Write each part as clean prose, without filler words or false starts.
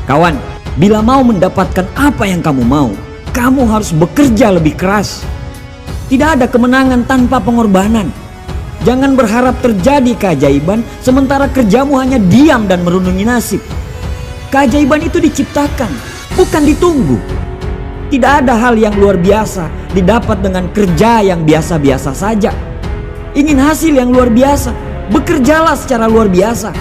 Kawan, bila mau mendapatkan apa yang kamu mau, kamu harus bekerja lebih keras. Tidak ada kemenangan tanpa pengorbanan. Jangan berharap terjadi keajaiban sementara kerjamu hanya diam dan merundungi nasib. Keajaiban itu diciptakan, bukan ditunggu. Tidak ada hal yang luar biasa didapat dengan kerja yang biasa-biasa saja. Ingin hasil yang luar biasa, bekerjalah secara luar biasa.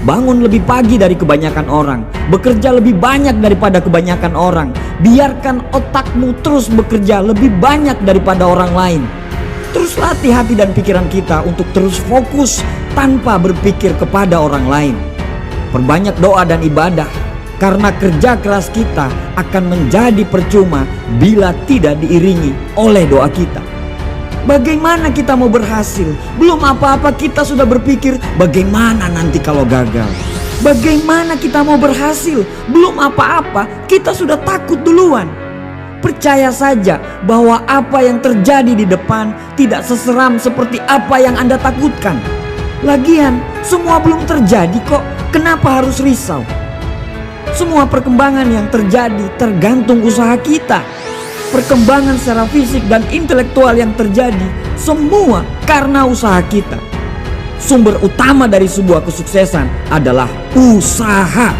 Bangun lebih pagi dari kebanyakan orang, bekerja lebih banyak daripada kebanyakan orang. Biarkan otakmu terus bekerja lebih banyak daripada orang lain. Terus latih hati dan pikiran kita untuk terus fokus tanpa berpikir kepada orang lain. Perbanyak doa dan ibadah, karena kerja keras kita akan menjadi percuma bila tidak diiringi oleh doa kita. Bagaimana kita mau berhasil? Belum apa-apa kita sudah berpikir bagaimana nanti kalau gagal. Bagaimana kita mau berhasil? Belum apa-apa kita sudah takut duluan. Percaya saja bahwa apa yang terjadi di depan tidak seseram seperti apa yang Anda takutkan. Lagian semua belum terjadi kok, kenapa harus risau? Semua perkembangan yang terjadi tergantung usaha kita. Perkembangan secara fisik dan intelektual yang terjadi semua karena usaha kita. Sumber utama dari sebuah kesuksesan adalah usaha.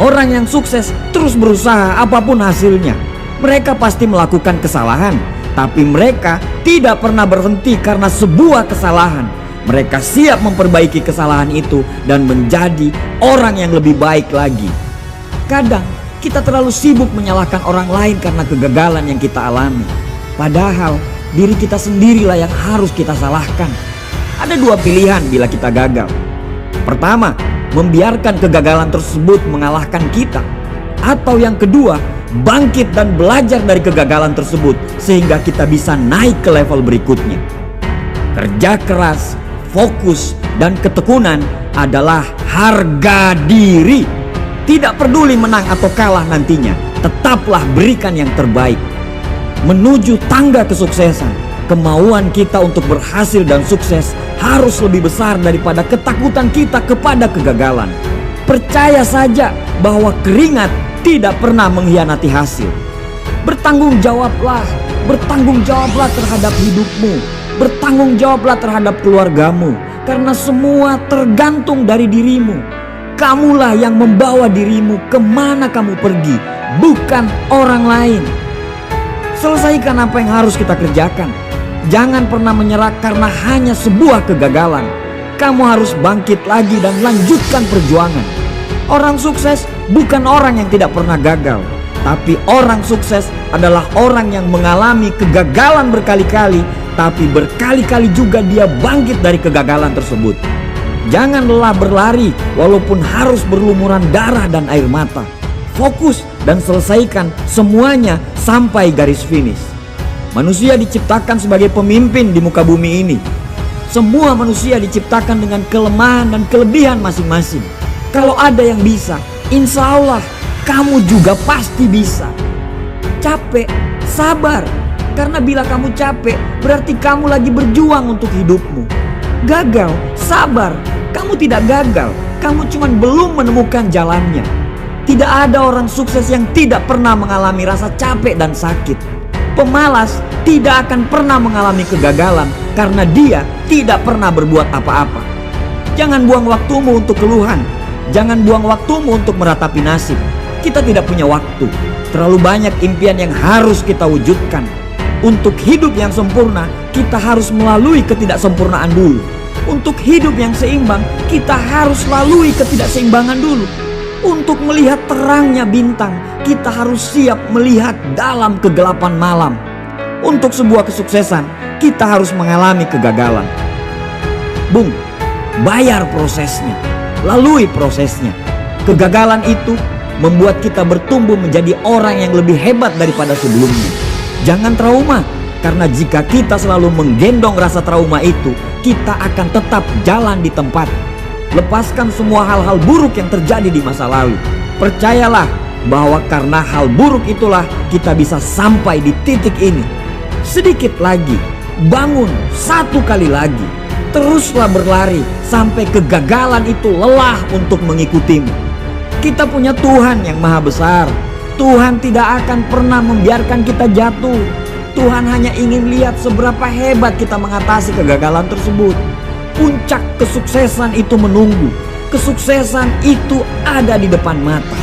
Orang yang sukses terus berusaha apapun hasilnya. Mereka pasti melakukan kesalahan, tapi mereka tidak pernah berhenti karena sebuah kesalahan. Mereka siap memperbaiki kesalahan itu dan menjadi orang yang lebih baik lagi. Kadang kita terlalu sibuk menyalahkan orang lain karena kegagalan yang kita alami. Padahal diri kita sendirilah yang harus kita salahkan. Ada dua pilihan bila kita gagal. Pertama, membiarkan kegagalan tersebut mengalahkan kita. Atau yang kedua, bangkit dan belajar dari kegagalan tersebut sehingga kita bisa naik ke level berikutnya. Kerja keras, fokus, dan ketekunan adalah harga diri. Tidak peduli menang atau kalah nantinya, tetaplah berikan yang terbaik. Menuju tangga kesuksesan, kemauan kita untuk berhasil dan sukses harus lebih besar daripada ketakutan kita kepada kegagalan. Percaya saja bahwa keringat tidak pernah mengkhianati hasil. Bertanggung jawablah terhadap hidupmu. Bertanggung jawablah terhadap keluargamu, karena semua tergantung dari dirimu. Kamulah yang membawa dirimu kemana kamu pergi, bukan orang lain. Selesaikan apa yang harus kita kerjakan. Jangan pernah menyerah karena hanya sebuah kegagalan. Kamu harus bangkit lagi dan lanjutkan perjuangan. Orang sukses bukan orang yang tidak pernah gagal, tapi orang sukses adalah orang yang mengalami kegagalan berkali-kali, tapi berkali-kali juga dia bangkit dari kegagalan tersebut. Jangan lelah berlari walaupun harus berlumuran darah dan air mata. Fokus dan selesaikan semuanya sampai garis finish. Manusia diciptakan sebagai pemimpin di muka bumi ini. Semua manusia diciptakan dengan kelemahan dan kelebihan masing-masing. Kalau ada yang bisa, insya Allah kamu juga pasti bisa. Capek, sabar. Karena bila kamu capek, berarti kamu lagi berjuang untuk hidupmu. Gagal, sabar. Kamu tidak gagal, kamu cuma belum menemukan jalannya. Tidak ada orang sukses yang tidak pernah mengalami rasa capek dan sakit. Pemalas tidak akan pernah mengalami kegagalan karena dia tidak pernah berbuat apa-apa. Jangan buang waktumu untuk keluhan. Jangan buang waktumu untuk meratapi nasib. Kita tidak punya waktu. Terlalu banyak impian yang harus kita wujudkan. Untuk hidup yang sempurna, kita harus melalui ketidaksempurnaan dulu. Untuk hidup yang seimbang, kita harus lalui ketidakseimbangan dulu. Untuk melihat terangnya bintang, kita harus siap melihat dalam kegelapan malam. Untuk sebuah kesuksesan, kita harus mengalami kegagalan. Bung, bayar prosesnya, lalui prosesnya. Kegagalan itu membuat kita bertumbuh menjadi orang yang lebih hebat daripada sebelumnya. Jangan trauma, karena jika kita selalu menggendong rasa trauma itu, kita akan tetap jalan di tempat. Lepaskan semua hal-hal buruk yang terjadi di masa lalu. Percayalah bahwa karena hal buruk itulah kita bisa sampai di titik ini. Sedikit lagi, bangun satu kali lagi. Teruslah berlari sampai kegagalan itu lelah untuk mengikutimu. Kita punya Tuhan yang maha besar. Tuhan tidak akan pernah membiarkan kita jatuh. Tuhan hanya ingin lihat seberapa hebat kita mengatasi kegagalan tersebut. Puncak kesuksesan itu menunggu. Kesuksesan itu ada di depan mata.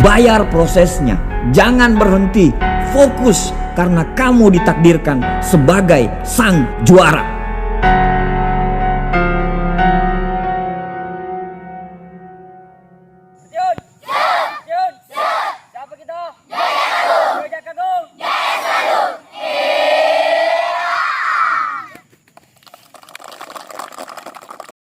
Bayar prosesnya, jangan berhenti. Fokus karena kamu ditakdirkan sebagai sang juara.